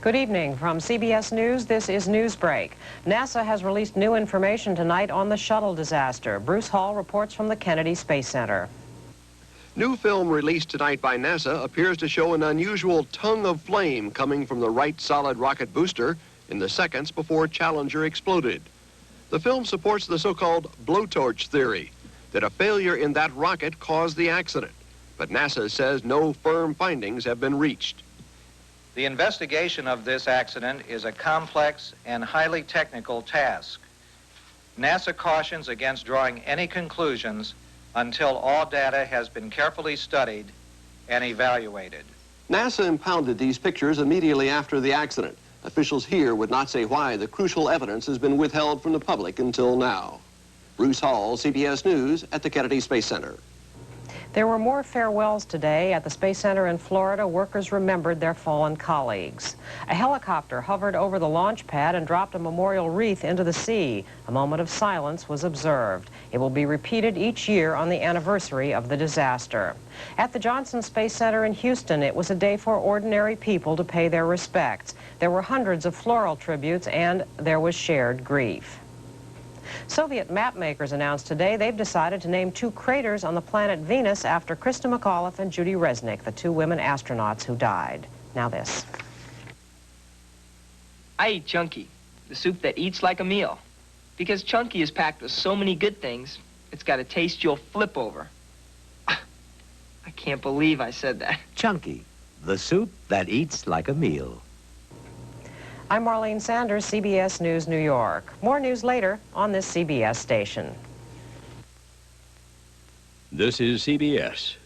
Good evening. From CBS News, this is Newsbreak. NASA has released new information tonight on the Shuttle disaster. Bruce Hall reports from the Kennedy Space Center. New film released tonight by NASA appears to show an unusual tongue of flame coming from the right solid rocket booster in the seconds before Challenger exploded. The film supports the so-called blowtorch theory, that a failure in that rocket caused the accident. But NASA says no firm findings have been reached. The investigation of this accident is a complex and highly technical task. NASA cautions against drawing any conclusions until all data has been carefully studied and evaluated. NASA impounded these pictures immediately after the accident. Officials here would not say why the crucial evidence has been withheld from the public until now. Bruce Hall, CBS News at the Kennedy Space Center. There were more farewells today at the Space Center in Florida. Workers remembered their fallen colleagues. A helicopter hovered over the launch pad and dropped a memorial wreath into the sea. A moment of silence was observed. It will be repeated each year on the anniversary of the disaster. At the Johnson Space Center in Houston, it was a day for ordinary people to pay their respects. There were hundreds of floral tributes, and there was shared grief. Soviet map makers announced today they've decided to name 2 craters on the planet Venus after Krista McAuliffe and Judy Resnick, the 2 women astronauts who died. Now this. I eat Chunky, the soup that eats like a meal. Because Chunky is packed with so many good things, it's got a taste you'll flip over. I can't believe I said that. Chunky, the soup that eats like a meal. I'm Marlene Sanders, CBS News, New York. More news later on this CBS station. This is CBS.